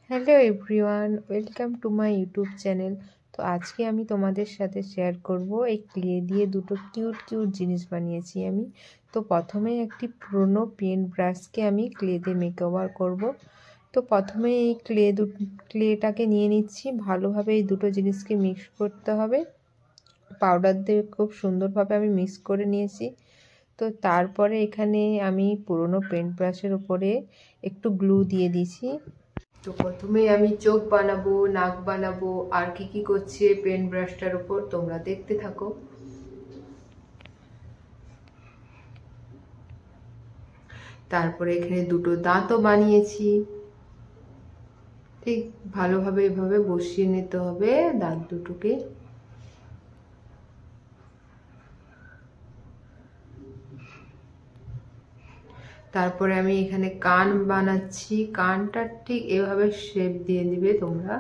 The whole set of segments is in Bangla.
Hello everyone, welcome to my YouTube channel. তো আজকে আমি তোমাদের সাথে শেয়ার করব এই ক্লে দিয়ে দুটো কিউট কিউট জিনিস বানিয়েছি আমি। তো প্রথমে একটি পুরনো পেন্ট ব্রাশকে আমি ক্লে দিয়ে মেকওভার করব। তো প্রথমে এই ক্লেটাকে নিয়ে নিচ্ছি, ভালোভাবে এই দুটো জিনিসকে মিক্স করতে হবে। পাউডার দিয়ে খুব সুন্দরভাবে আমি মিক্স করে নিয়েছি। তো তারপরে এখানে আমি পুরনো পেন্ট ব্রাশের উপরে একটু গ্লু দিয়ে দিয়েছি। তো প্রথমে আমি চোখ বানাবো, নাক বানাবো, আর কি করছে পেন ব্রাশটার উপর তোমরা দেখতে থাকো। তারপরে এখানে দুটো দাঁতও বানিয়েছি। ঠিক ভালোভাবে এভাবে বসিয়ে নিতে হবে দাঁত দুটোকে। তারপরে আমি এখানে কান বানাচ্ছি, কানটা ঠিক এভাবে শেপ দিয়ে দিবে তোমরা।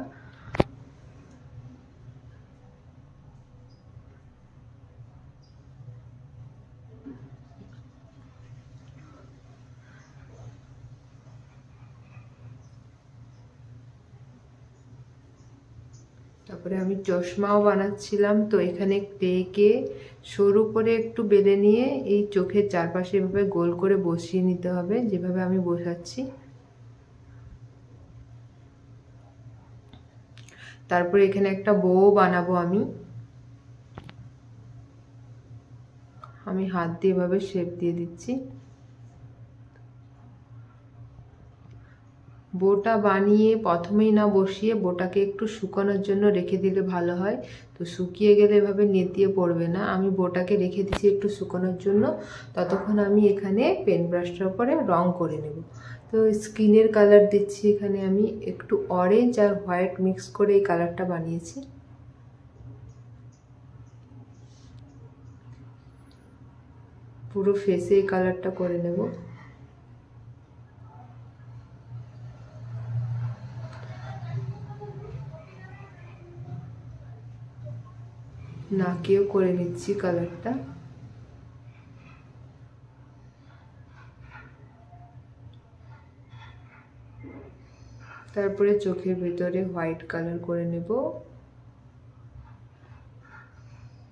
তারপরে আমি চশমাও বানাচ্ছিলাম। তো এখানে ক্লেকে সরু করে একটু বেলে নিয়ে এই চোখের চারপাশে এভাবে গোল করে বসিয়ে নিতে হবে, যেভাবে আমি বসাচ্ছি। তারপরে এখানে একটা বো বানাবো আমি হাত দিয়ে এভাবে শেপ দিয়ে দিচ্ছি। বোটা বানিয়ে প্রথমেই না বসিয়ে বোটাকে একটু শুকানোর জন্য রেখে দিলে ভালো হয়। তো শুকিয়ে গেলে এভাবে নেতিয়ে পড়বে না। আমি বোটাকে রেখে দিচ্ছি একটু শুকানোর জন্য। ততক্ষণ আমি এখানে পেন ব্রাশটার উপরে রং করে নেব। তো স্কিনের কালার দিচ্ছি এখানে আমি একটু অরেঞ্জ আর হোয়াইট মিক্স করে এই কালারটা বানিয়েছি। পুরো ফেসে এই কালারটা করে নেব। নাকেও করে নিচ্ছি কালারটা। তারপরে চোখের ভিতরে হোয়াইট কালার করে নেব।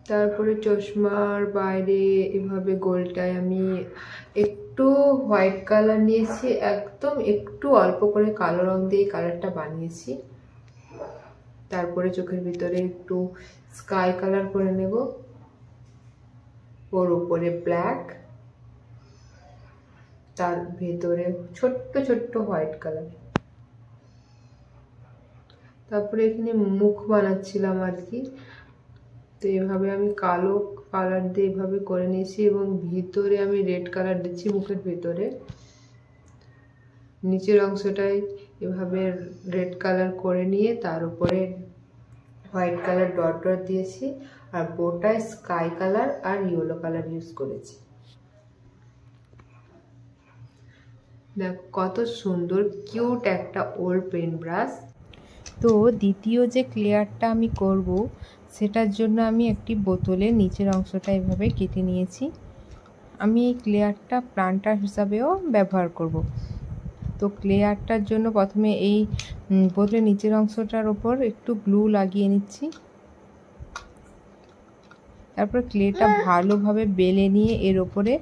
তারপরে চশমার বাইরে এভাবে গোলটায় আমি একটু হোয়াইট কালার নিয়েছি, একদম একটু অল্প করে কালো রং দিয়ে কালারটা বানিয়েছি। তারপরে চোখের ভিতরে একটু স্কাই কালার করে নেব, ওর উপরে ব্ল্যাক, তার ভেতরে ছোট্ট ছোট্ট হোয়াইট কালার। তারপরে এখানে মুখ বানাচ্ছিলাম আর কি। তো এভাবে আমি কালো কালার দিয়ে এভাবে করে নিয়েছি এবং ভিতরে আমি রেড কালার দিচ্ছি মুখের ভেতরে। নিচের অংশটায় এভাবে রেড কালার করে নিয়ে তার উপরে হোয়াইট কালার ডট ডট দিয়েছি, আর বোটায় স্কাই কালার আর ইয়েলো কালার ইউজ করেছি। দেখো কত সুন্দর কিউট একটা ওল্ড পেন ব্রাশ। তো দ্বিতীয় যে ক্লেয়ারটা আমি করব সেটার জন্য আমি একটি বোতলের নিচের অংশটা এভাবে কেটে নিয়েছি। আমি এই ক্লেয়ারটা প্লান্টার হিসাবেও ব্যবহার করব। তো ক্লেয়ারটার জন্য প্রথমে এই বোতলের নিচের অংশটার ওপর একটু গ্লু লাগিয়ে নিচ্ছি। তারপর ক্লেটা ভালোভাবে বেলে নিয়ে এর ওপরে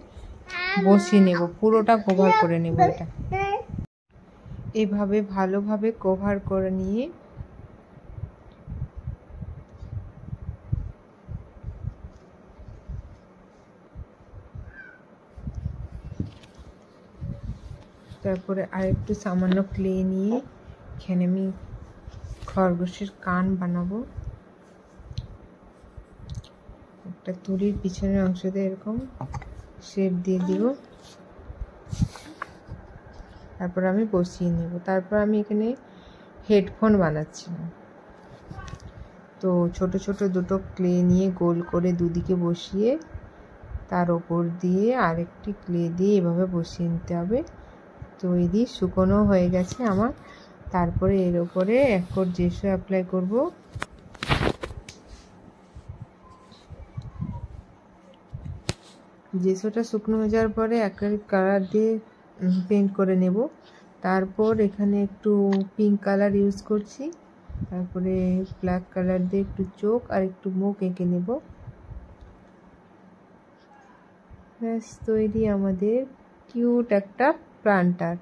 বসিয়ে নেব, পুরোটা কভার করে নেব। এটা এভাবে ভালোভাবে কভার করে নিয়ে তারপরে আরেকটু সামান্য ক্লে নিয়ে এখানে আমি খরগোশের কান বানাবো। একটা তুলির পিছনের অংশ দিয়ে এরকম শেপ দিয়ে দিব, তারপর আমি বসিয়ে নেব। তারপর আমি এখানে হেডফোন বানাচ্ছিলাম। তো ছোট ছোট দুটো ক্লে নিয়ে গোল করে দুদিকে বসিয়ে তার ওপর দিয়ে আরেকটি ক্লে দিয়ে এভাবে বসিয়ে নিতে হবে। তো এই দিয়ে শুকনো হয়ে গেছে আমার। তারপরে এর ওপরে এক কোট জেসো অ্যাপ্লাই করব। জেসোটা শুকনো হয়ে যাওয়ার পরে অ্যাক্রিলিক কালার দিয়ে পেন্ট করে নেব। তারপর এখানে একটু পিঙ্ক কালার ইউজ করছি, তারপরে ব্ল্যাক কালার দিয়ে একটু চোখ আর একটু মুখ এঁকে নেব। ব্যাস তৈরি আমাদের কিউট একটা প্লান্টার।